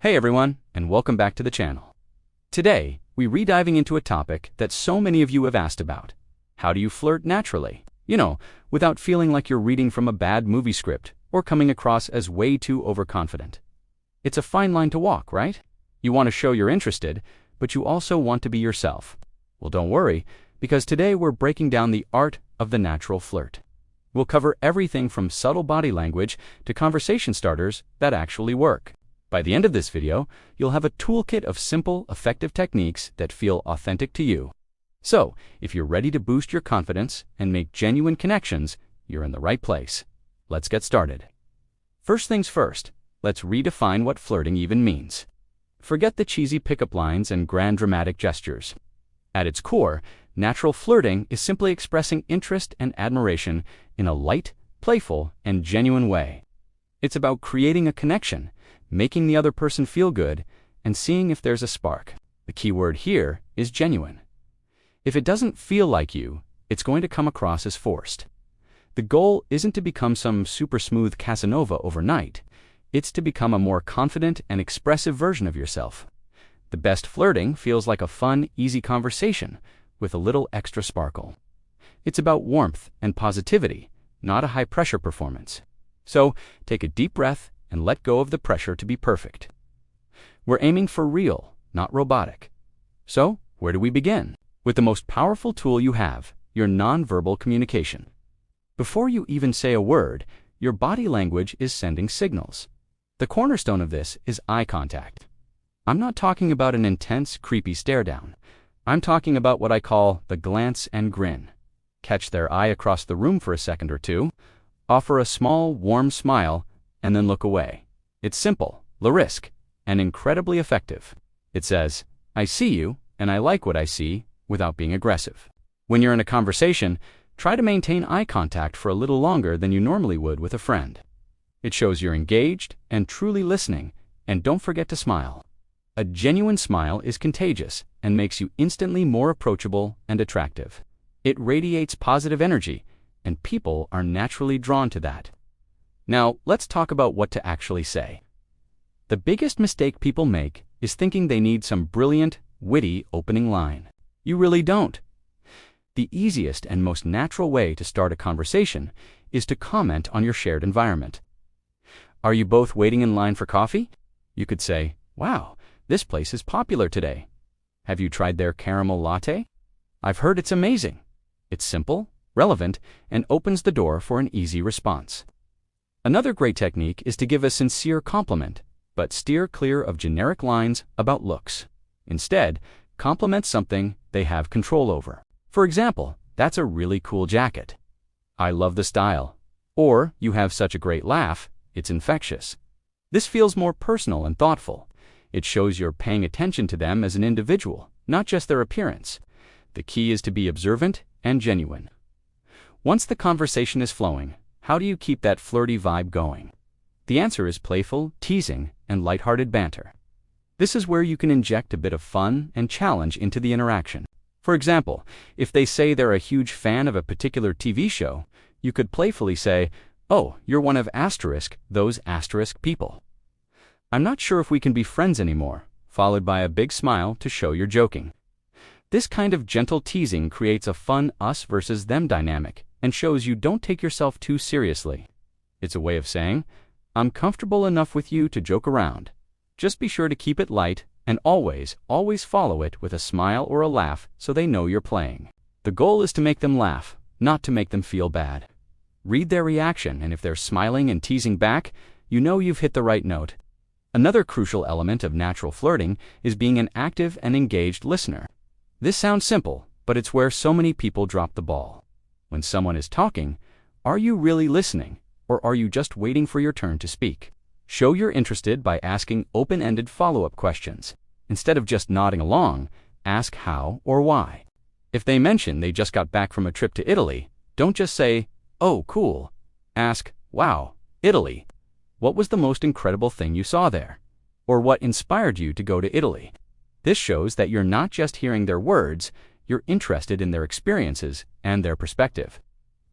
Hey everyone, and welcome back to the channel. Today, we're diving into a topic that so many of you have asked about. How do you flirt naturally? Without feeling like you're reading from a bad movie script or coming across as way too overconfident. It's a fine line to walk, right? You want to show you're interested, but you also want to be yourself. Well, don't worry, because today we're breaking down the art of the natural flirt. We'll cover everything from subtle body language to conversation starters that actually work. By the end of this video, you'll have a toolkit of simple, effective techniques that feel authentic to you. So, if you're ready to boost your confidence and make genuine connections, you're in the right place. Let's get started. First things first, let's redefine what flirting even means. Forget the cheesy pickup lines and grand dramatic gestures. At its core, natural flirting is simply expressing interest and admiration in a light, playful, and genuine way. It's about creating a connection, making the other person feel good, and seeing if there's a spark. The key word here is genuine. If it doesn't feel like you, it's going to come across as forced. The goal isn't to become some super smooth Casanova overnight. It's to become a more confident and expressive version of yourself. The best flirting feels like a fun, easy conversation with a little extra sparkle. It's about warmth and positivity, not a high-pressure performance. So, take a deep breath and let go of the pressure to be perfect. We're aiming for real, not robotic. So, where do we begin? With the most powerful tool you have, your nonverbal communication. Before you even say a word, your body language is sending signals. The cornerstone of this is eye contact. I'm not talking about an intense, creepy stare down. I'm talking about what I call the glance and grin. Catch their eye across the room for a second or two, offer a small, warm smile, and then look away. It's simple, low risk, and incredibly effective. It says, I see you, and I like what I see, without being aggressive. When you're in a conversation, try to maintain eye contact for a little longer than you normally would with a friend. It shows you're engaged and truly listening, and don't forget to smile. A genuine smile is contagious and makes you instantly more approachable and attractive. It radiates positive energy, and people are naturally drawn to that. Now, let's talk about what to actually say. The biggest mistake people make is thinking they need some brilliant, witty opening line. You really don't. The easiest and most natural way to start a conversation is to comment on your shared environment. Are you both waiting in line for coffee? You could say, wow, this place is popular today. Have you tried their caramel latte? I've heard it's amazing. It's simple, relevant, and opens the door for an easy response. Another great technique is to give a sincere compliment, but steer clear of generic lines about looks. Instead, compliment something they have control over. For example, that's a really cool jacket. I love the style. Or, you have such a great laugh, it's infectious. This feels more personal and thoughtful. It shows you're paying attention to them as an individual, not just their appearance. The key is to be observant and genuine. Once the conversation is flowing, how do you keep that flirty vibe going? The answer is playful, teasing, and lighthearted banter. This is where you can inject a bit of fun and challenge into the interaction. For example, if they say they're a huge fan of a particular TV show, you could playfully say, oh, you're one of those people. I'm not sure if we can be friends anymore, followed by a big smile to show you're joking. This kind of gentle teasing creates a fun us versus them dynamic and shows you don't take yourself too seriously. It's a way of saying, I'm comfortable enough with you to joke around. Just be sure to keep it light and always follow it with a smile or a laugh so they know you're playing. The goal is to make them laugh, not to make them feel bad. Read their reaction, and if they're smiling and teasing back, you know you've hit the right note. Another crucial element of natural flirting is being an active and engaged listener. This sounds simple, but it's where so many people drop the ball. When someone is talking, are you really listening, or are you just waiting for your turn to speak? Show you're interested by asking open-ended follow-up questions. Instead of just nodding along, ask how or why. If they mention they just got back from a trip to Italy, don't just say, oh, cool. Ask, wow, Italy. What was the most incredible thing you saw there? Or what inspired you to go to Italy? This shows that you're not just hearing their words, you're interested in their experiences and their perspective.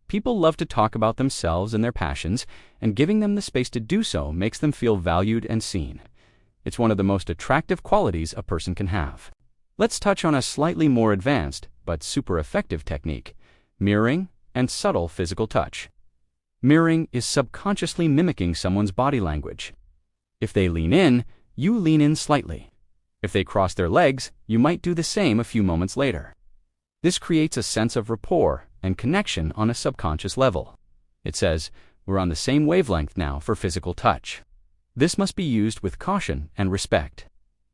People love to talk about themselves and their passions, and giving them the space to do so makes them feel valued and seen. It's one of the most attractive qualities a person can have. Let's touch on a slightly more advanced but super effective technique: mirroring and subtle physical touch. Mirroring is subconsciously mimicking someone's body language. If they lean in, you lean in slightly. If they cross their legs, you might do the same a few moments later. This creates a sense of rapport and connection on a subconscious level. It says, we're on the same wavelength now for physical touch. This must be used with caution and respect.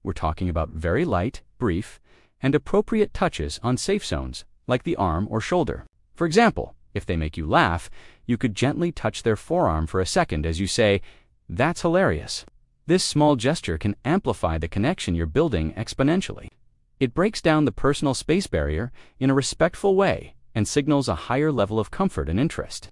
We're talking about very light, brief, and appropriate touches on safe zones, like the arm or shoulder. For example, if they make you laugh, you could gently touch their forearm for a second as you say, "That's hilarious." This small gesture can amplify the connection you're building exponentially. It breaks down the personal space barrier in a respectful way and signals a higher level of comfort and interest.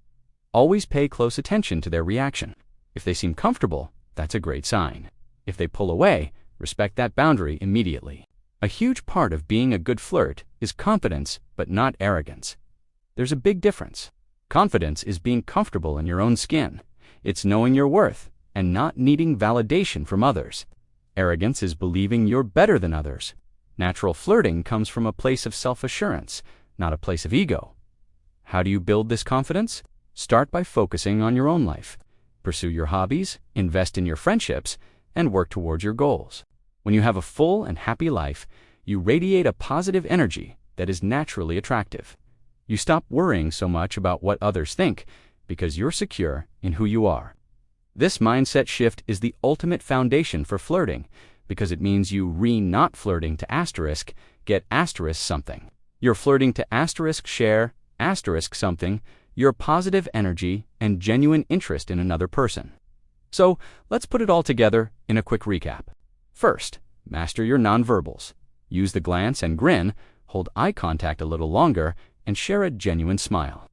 Always pay close attention to their reaction. If they seem comfortable, that's a great sign. If they pull away, respect that boundary immediately. A huge part of being a good flirt is confidence, but not arrogance. There's a big difference. Confidence is being comfortable in your own skin. It's knowing your worth and not needing validation from others. Arrogance is believing you're better than others. Natural flirting comes from a place of self-assurance, not a place of ego. How do you build this confidence? Start by focusing on your own life. Pursue your hobbies, invest in your friendships, and work towards your goals. When you have a full and happy life, you radiate a positive energy that is naturally attractive. You stop worrying so much about what others think because you're secure in who you are. This mindset shift is the ultimate foundation for flirting because it means you not flirting to asterisk, get asterisk something. You're flirting to asterisk share, asterisk something, your positive energy and genuine interest in another person. So let's put it all together in a quick recap. First, master your nonverbals. Use the glance and grin, hold eye contact a little longer, and share a genuine smile.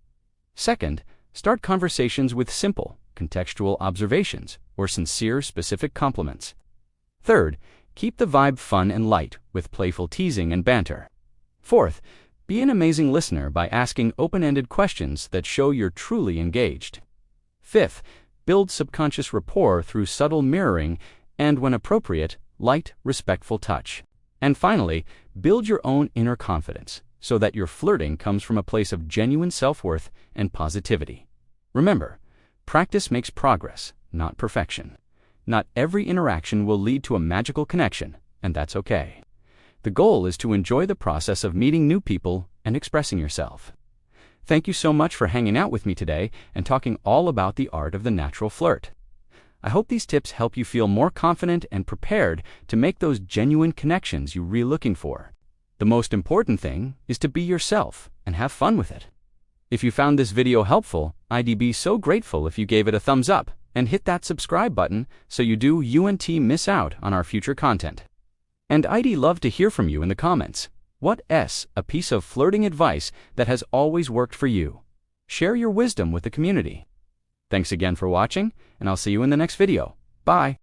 Second, start conversations with simple, contextual observations or sincere, specific compliments. Third, keep the vibe fun and light with playful teasing and banter. Fourth, be an amazing listener by asking open-ended questions that show you're truly engaged. Fifth, build subconscious rapport through subtle mirroring and, when appropriate, light, respectful touch. And finally, build your own inner confidence so that your flirting comes from a place of genuine self-worth and positivity. Remember, practice makes progress, not perfection. Not every interaction will lead to a magical connection, and that's okay. The goal is to enjoy the process of meeting new people and expressing yourself. Thank you so much for hanging out with me today and talking all about the art of the natural flirt. I hope these tips help you feel more confident and prepared to make those genuine connections you're really looking for. The most important thing is to be yourself and have fun with it. If you found this video helpful, I'd be so grateful if you gave it a thumbs up and hit that subscribe button so you don't miss out on our future content. And I'd love to hear from you in the comments. What's a piece of flirting advice that has always worked for you? Share your wisdom with the community. Thanks again for watching, and I'll see you in the next video. Bye.